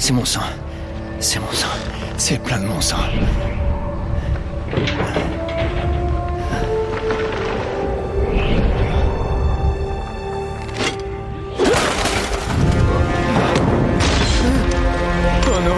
C'est mon sang. C'est mon sang. C'est plein de mon sang. Oh non!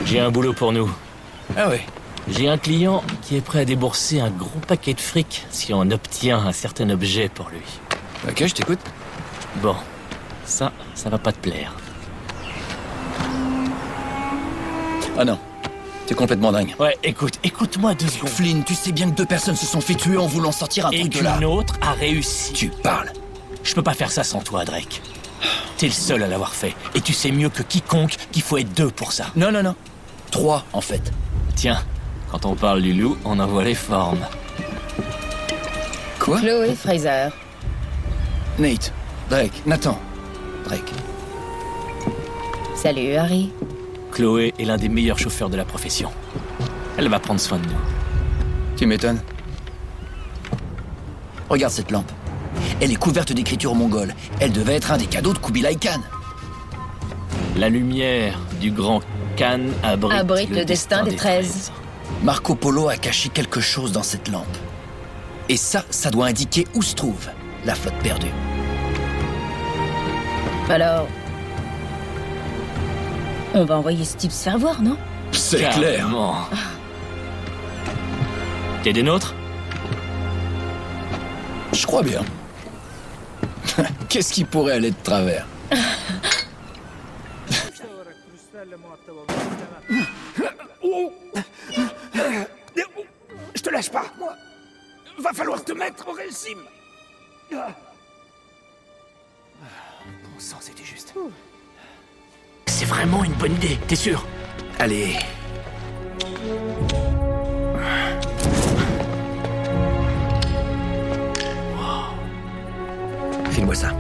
J'ai un boulot pour nous. Ah ouais. J'ai un client qui est prêt à débourser un gros paquet de fric si on obtient un certain objet pour lui. Ok, je t'écoute. Bon, ça va pas te plaire. Ah non. T'es complètement dingue. Ouais, écoute-moi 2 secondes. Flynn, tu sais bien que 2 personnes se sont fait tuer en voulant sortir un Et truc de là. qu'une autre a réussi. Tu parles. Je peux pas faire ça sans toi, Drake. T'es le seul à l'avoir fait. Et tu sais mieux que quiconque qu'il faut être 2 pour ça. Non. 3, en fait. Tiens, quand on parle du loup, on en voit les formes. Quoi? Chloé Fraser. Nate. Drake. Nathan. Drake. Salut, Harry. Chloé est l'un des meilleurs chauffeurs de la profession. Elle va prendre soin de nous. Tu m'étonnes. Regarde cette lampe. Elle est couverte d'écriture mongole. Elle devait être un des cadeaux de Kubilai Khan. La lumière du grand Khan abrite Le destin des 13. Marco Polo a caché quelque chose dans cette lampe. Et ça doit indiquer où se trouve la flotte perdue. Alors... on va envoyer ce type se faire voir, non? C'est Carrément. T'es des nôtres? Je crois bien. Qu'est-ce qui pourrait aller de travers? Je te lâche pas, moi. Va falloir te mettre au régime. Bon sang, c'était juste. C'est vraiment une bonne idée, t'es sûr? Allez. File-moi ça.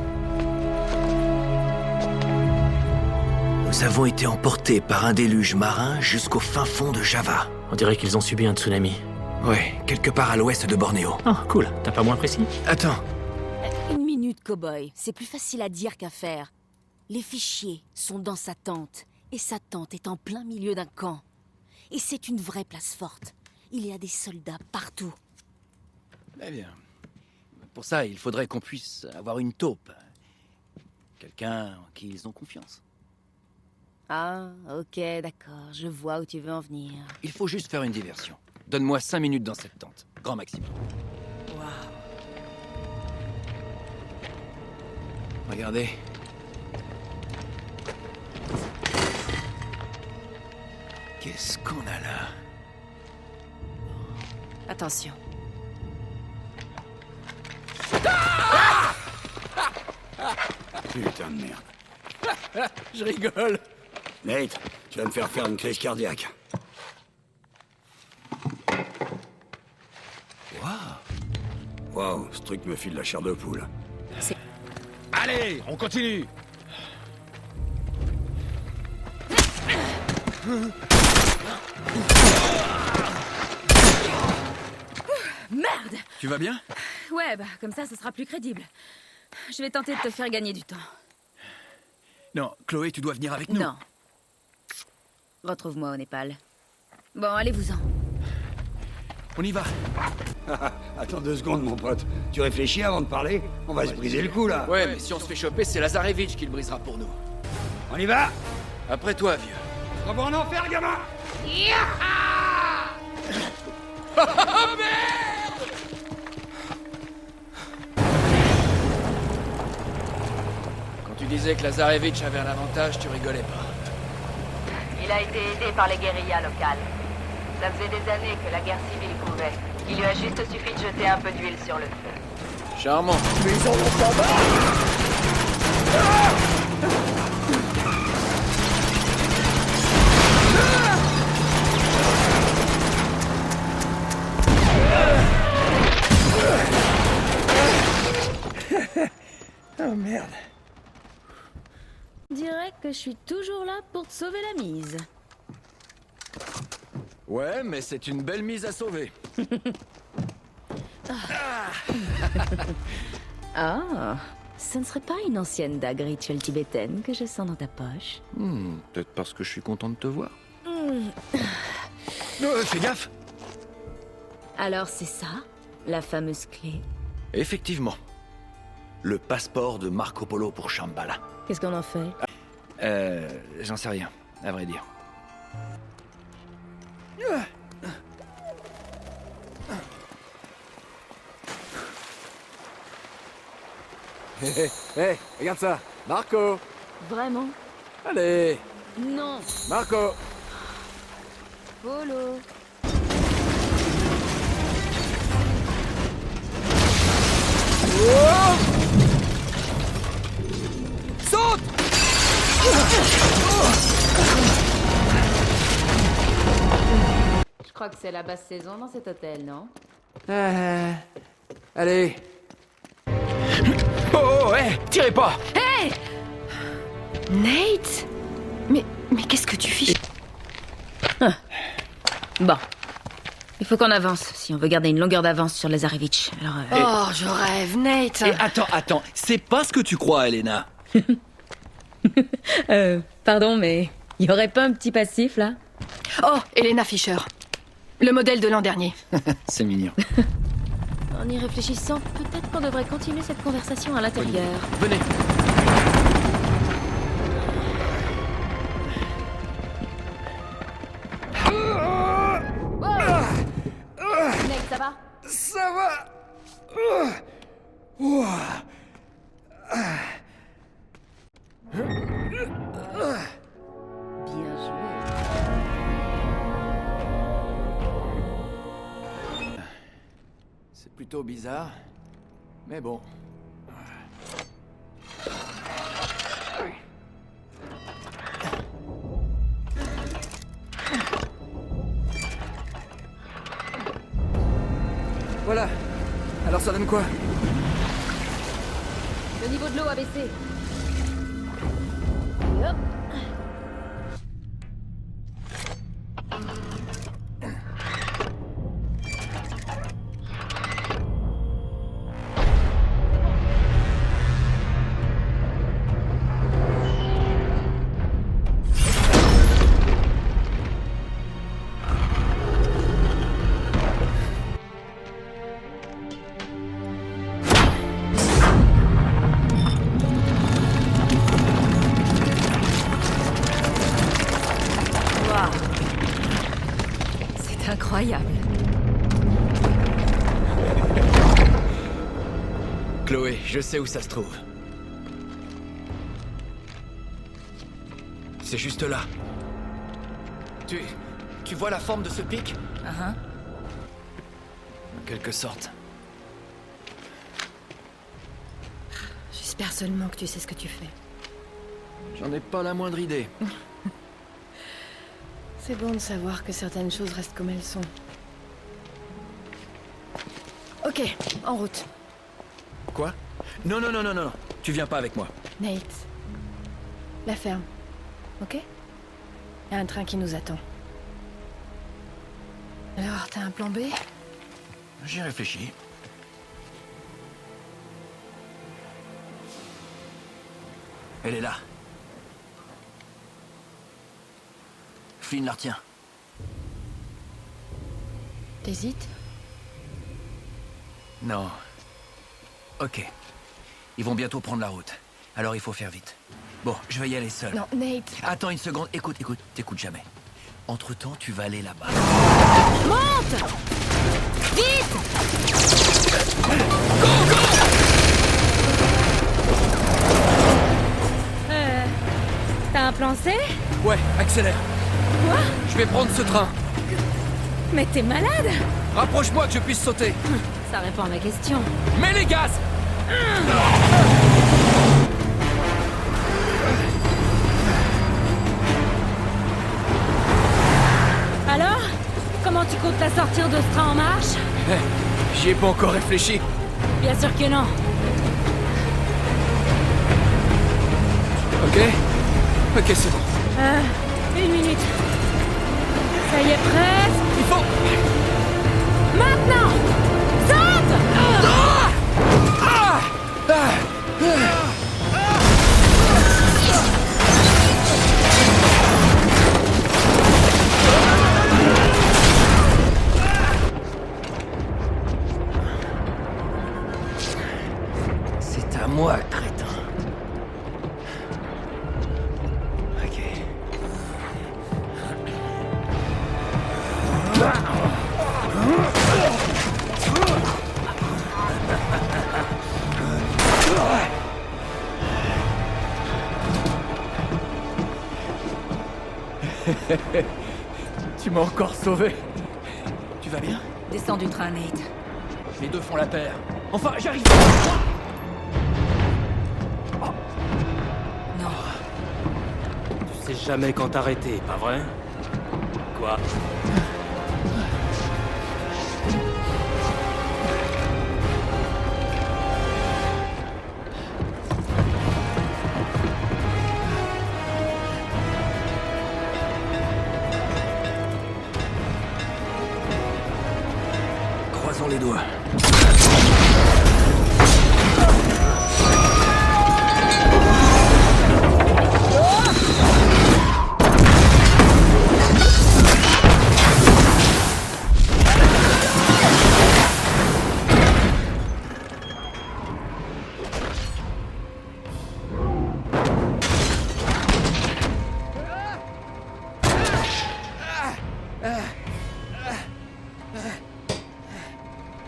Nous avons été emportés par un déluge marin jusqu'au fin fond de Java. On dirait qu'ils ont subi un tsunami. Ouais, quelque part à l'ouest de Bornéo. Ah, cool. T'as pas moins précis? Attends. Une minute, cow-boy. C'est plus facile à dire qu'à faire. Les fichiers sont dans sa tente. Et sa tente est en plein milieu d'un camp. Et c'est une vraie place forte. Il y a des soldats partout. Eh bien. Pour ça, il faudrait qu'on puisse avoir une taupe. Quelqu'un en qui ils ont confiance. Ah, ok, d'accord. Je vois où tu veux en venir. Il faut juste faire une diversion. Donne-moi 5 minutes dans cette tente. Grand maximum. Waouh. Regardez. Qu'est-ce qu'on a là? Attention. Putain de merde. Je rigole. Nate, tu vas me faire faire une crise cardiaque. Waouh, ce truc me file la chair de poule. Allez, on continue. Merde! Tu vas bien? Ouais, bah, comme ça, ce sera plus crédible. Je vais tenter de te faire gagner du temps. Non, Chloé, tu dois venir avec nous. Non. Retrouve-moi au Népal. Bon, allez-vous-en. On y va. Attends 2 secondes, mon pote. Tu réfléchis avant de parler? On va se briser le cou, là. Ouais, mais si on se fait choper, c'est Lazarevitch qui le brisera pour nous. On y va? Après toi, vieux. On va en enfer, gamin! Quand tu disais que Lazarevitch avait un avantage, tu rigolais pas. Il a été aidé par les guérillas locales. Ça faisait des années que la guerre civile couvait. Il lui a juste suffi de jeter un peu d'huile sur le feu. Charmant. Oh merde. Je dirais que je suis toujours là pour te sauver la mise. Ouais, mais c'est une belle mise à sauver. Ah, ce ne serait pas une ancienne dague rituelle tibétaine que je sens dans ta poche? Peut-être parce que je suis content de te voir. Fais gaffe. Alors c'est ça, la fameuse clé. Effectivement. Le passeport de Marco Polo pour Shambhala. Qu'est-ce qu'on en fait? J'en sais rien, à vrai dire. Hé, regarde ça. Marco. Vraiment? Allez, Non! Marco. Polo! Saute. Je crois que c'est la basse saison dans cet hôtel, non? Allez. Oh, hé, tirez pas. Nate? Mais qu'est-ce que tu fiches? Bon. Il faut qu'on avance, si on veut garder une longueur d'avance sur Lazarevitch. Alors, Oh, je rêve, Nate. Et attends, c'est pas ce que tu crois, Elena. pardon, mais il y aurait pas un petit passif, là? Oh, Elena Fisher. Le modèle de l'an dernier. C'est mignon. En y réfléchissant, peut-être qu'on devrait continuer cette conversation à l'intérieur. Venez. Nate, ça va? Ça va. Bien joué. C'est plutôt bizarre, mais bon. Voilà. Alors ça donne quoi? Le niveau de l'eau a baissé. Et hop. C'est incroyable. Chloé, je sais où ça se trouve. C'est juste là. Tu vois la forme de ce pic? En quelque sorte. J'espère seulement que tu sais ce que tu fais. J'en ai pas la moindre idée. C'est bon de savoir que certaines choses restent comme elles sont. Ok, en route. Quoi? Non. Tu viens pas avec moi. Nate, la ferme, ok? Y a un train qui nous attend. Alors, t'as un plan B? J'y réfléchis. Elle est là. Flynn la retient. T'hésites? Non. Ok. Ils vont bientôt prendre la route. Alors il faut faire vite. Bon, je vais y aller seul. Non, Nate. Attends une seconde. Écoute, t'écoutes jamais. Entre-temps, tu vas aller là-bas. Monte! Vite! T'as un plan C? Ouais, accélère. Quoi? Je vais prendre ce train. Mais t'es malade? Rapproche-moi que je puisse sauter. Ça répond à ma question. Mets les gaz! Alors? Comment tu comptes la sortir de ce train en marche? J'y ai pas encore réfléchi. Bien sûr que non. Ok? Ok, c'est bon. 1 minute. Ça y est, presque. Il faut... Maintenant! Saute! C'est à moi, crétin. Ok. Tu m'as encore sauvé. Tu vas bien? Descends du train, Nate. Les deux font la paire. Enfin, j'arrive. Non. Tu sais jamais quand t'arrêter, pas vrai? Quoi? Croisons les doigts.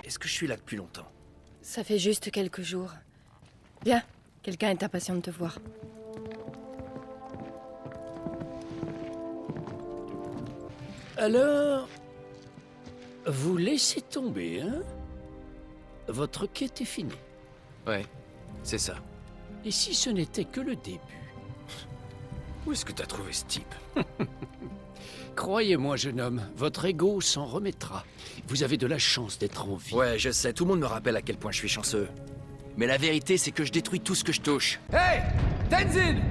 Est-ce que je suis là depuis longtemps? Ça fait juste quelques jours. Viens, quelqu'un est impatient de te voir. Alors, vous laissez tomber, hein? Votre quête est finie. Ouais, c'est ça. Et si ce n'était que le début? Où est-ce que t'as trouvé ce type? Croyez-moi, jeune homme, votre ego s'en remettra. Vous avez de la chance d'être en vie. Ouais, je sais, tout le monde me rappelle à quel point je suis chanceux. Mais la vérité, c'est que je détruis tout ce que je touche. Hey! Tenzin!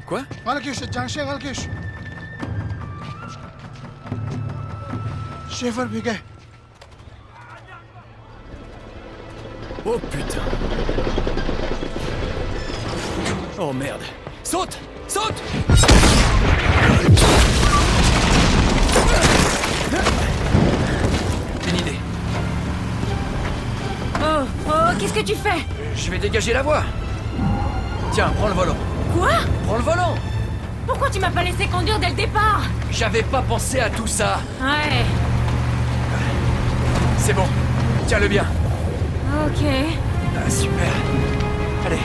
Quoi? Oh putain! Oh merde! Saute! Saute! Une idée. Oh, qu'est-ce que tu fais? Je vais dégager la voie. Tiens, prends le volant. Quoi? Prends le volant! Pourquoi tu m'as pas laissé conduire dès le départ? J'avais pas pensé à tout ça. Ouais, C'est bon. Tiens-le bien. ok. Ah, super. Allez,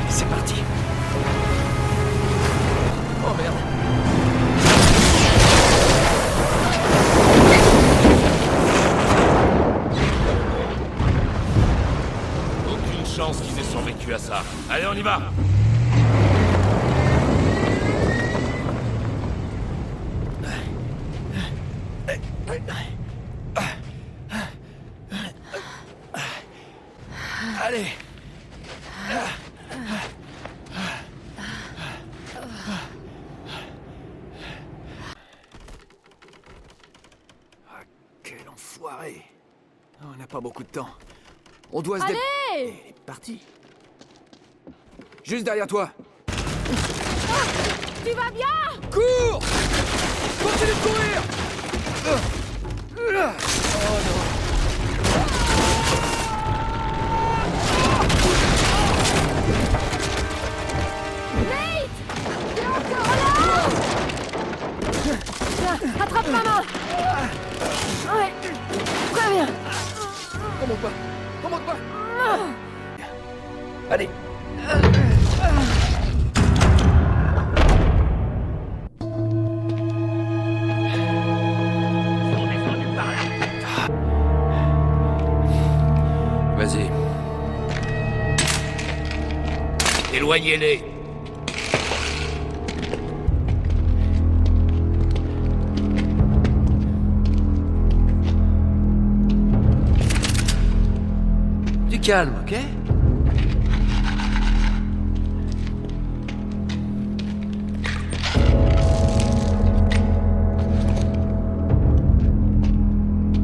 c'est parti. Oh merde. Allez, on y va. Allez. Ah, quel enfoiré. On n'a pas beaucoup de temps. On doit se... Allez! Elle est partie. Juste derrière toi. Tu vas bien? Cours! Continue de courir! Oh non. Tiens, attrape ma main. Ouais. Très bien. Remonte pas! Remonte pas! Allez! Vas-y. Éloignez-les. Du calme, ok?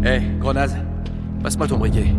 Hé, grenade, passe-moi ton briquet.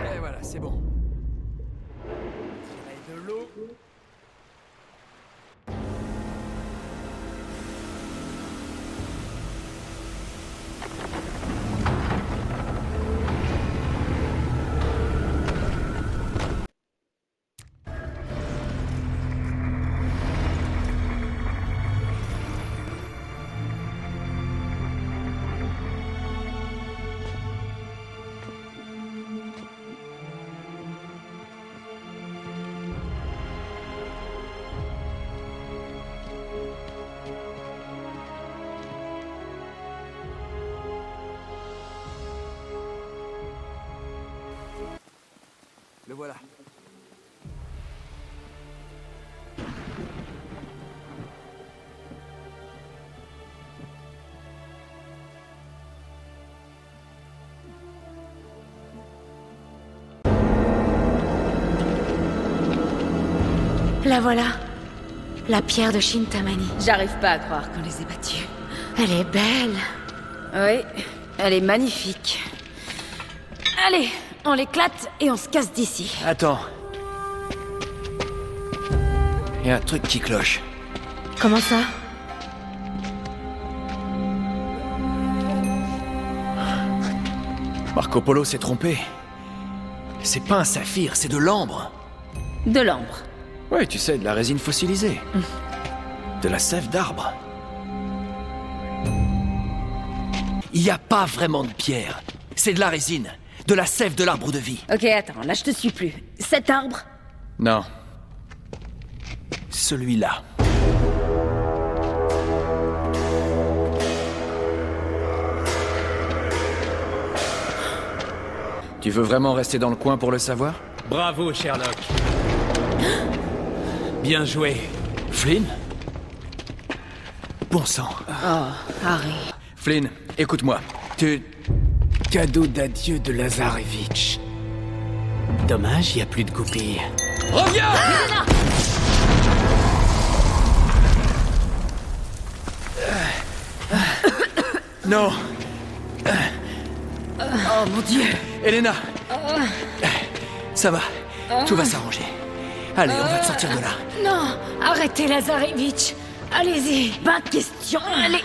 Et voilà, c'est bon. Tirer de l'eau. Le voilà. La voilà. La pierre de Shintamani. J'arrive pas à croire qu'on les ait battus. Elle est belle. Oui, elle est magnifique. Allez, on l'éclate et on se casse d'ici. Attends. Il y a un truc qui cloche. Comment ça? Marco Polo s'est trompé. C'est pas un saphir, c'est de l'ambre. De l'ambre. Ouais, tu sais, de la résine fossilisée. De la sève d'arbre. Il n'y a pas vraiment de pierre. C'est de la résine. De la sève de l'arbre de vie. Ok, attends, là je te suis plus. Cet arbre? Non. Celui-là. Tu veux vraiment rester dans le coin pour le savoir? Bravo, Sherlock. Bien joué. Flynn? Bon sang. Oh, Harry. Flynn, écoute-moi. Cadeau d'adieu de Lazarevitch. Dommage, il n'y a plus de goupilles. Reviens! Non. Oh mon Dieu. Elena. Ça va. Tout va s'arranger. Allez, on va te sortir de là. Non, arrêtez Lazarevitch. Allez-y. Pas de question. Allez.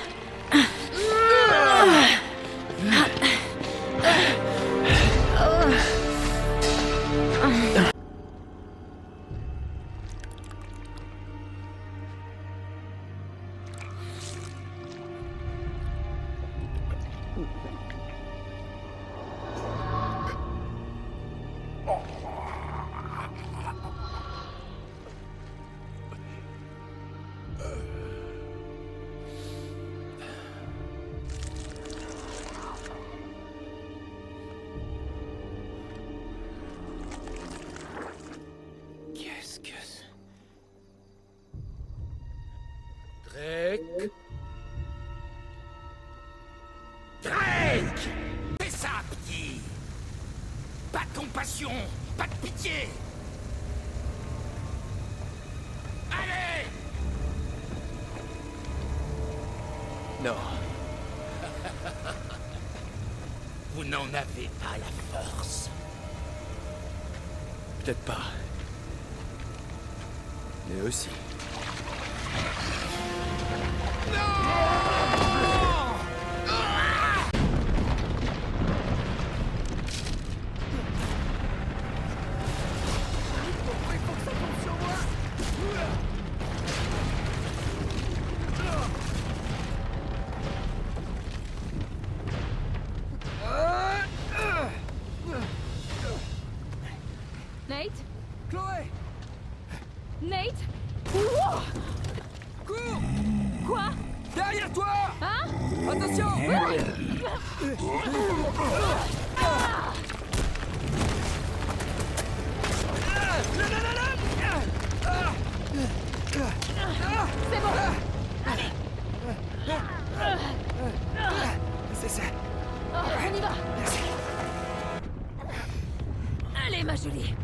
Qu'est-ce que c'est? Drake. Drake! C'est ça, petit! Pas de compassion, pas de pitié! Allez! Non. Vous n'en avez pas la force. Peut-être pas. Mais aussi. Nate? Chloé! Nate? Cours! Quoi? Derrière toi! Hein? Attention! C'est bon! C'est ça. On y va! Allez, ma jolie!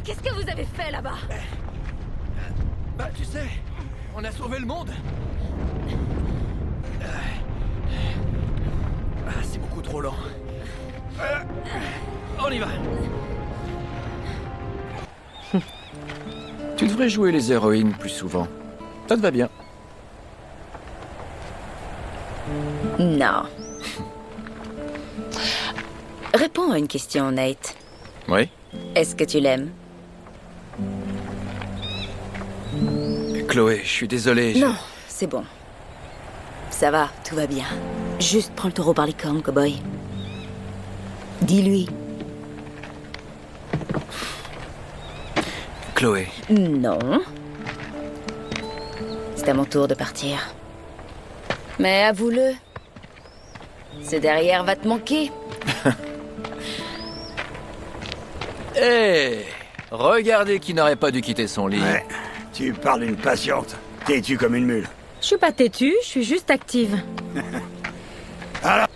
Qu'est-ce que vous avez fait là-bas? Bah, tu sais, on a sauvé le monde. Ah, c'est beaucoup trop lent. On y va. Tu devrais jouer les héroïnes plus souvent. Ça te va bien. Non. Réponds à une question, Nate. Oui. Est-ce que tu l'aimes? Chloé, je suis désolé. Non, c'est bon. Ça va, tout va bien. Juste prends le taureau par les cornes, cowboy. Dis-lui. Chloé. Non. C'est à mon tour de partir. Mais avoue-le. Ce derrière va te manquer. Hé, regardez qui n'aurait pas dû quitter son lit. Ouais, tu parles d'une patiente. Têtue comme une mule. Je suis pas têtue, je suis juste active. Alors...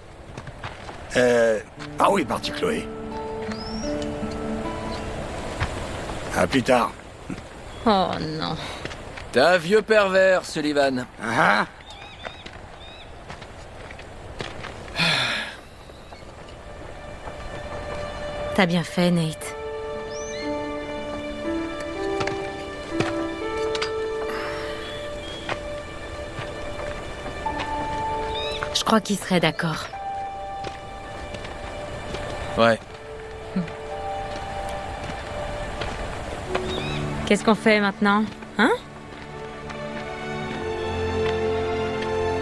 Ah oui, parti Chloé. À plus tard. Oh non. T'es un vieux pervers, Sullivan. Ah T'as bien fait, Nate. Je crois qu'il serait d'accord. Ouais. Qu'est-ce qu'on fait maintenant? Hein?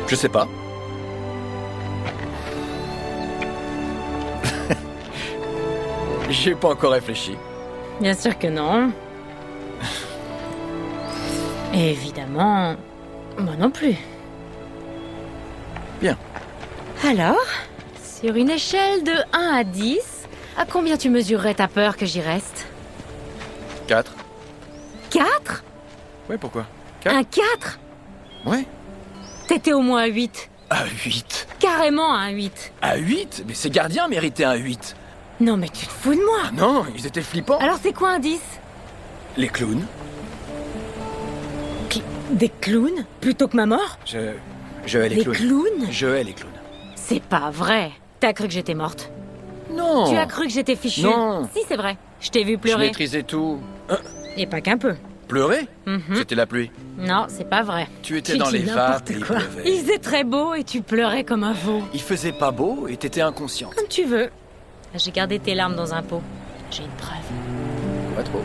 Je sais pas. J'ai pas encore réfléchi. Bien sûr que non. Et évidemment, moi non plus. Bien. Alors, Sur une échelle de 1 à 10, à combien tu mesurerais ta peur que j'y reste? 4. 4? Ouais, pourquoi? Un 4? Ouais. T'étais au moins à 8. À 8. Carrément à un 8. À 8? Mais ces gardiens méritaient un 8. Non mais tu te fous de moi. Ah non, ils étaient flippants. Alors c'est quoi un 10? Les clowns. Des clowns? Plutôt que ma mort? Je hais les clowns. Des clowns? Je hais les clowns. C'est pas vrai. T'as cru que j'étais morte? Non. Tu as cru que j'étais fichue? Non. Si, c'est vrai. Je t'ai vu Je pleurer. maîtrisais tout. Et pas qu'un peu. Pleurer? Mhm. C'était la pluie. Non, c'est pas vrai. Tu étais dans les vapes et il pleuvait. Il faisait très beau et tu pleurais comme un veau. Il faisait pas beau et t'étais inconsciente. Comme tu veux. J'ai gardé tes larmes dans un pot. J'ai une preuve. Pas trop.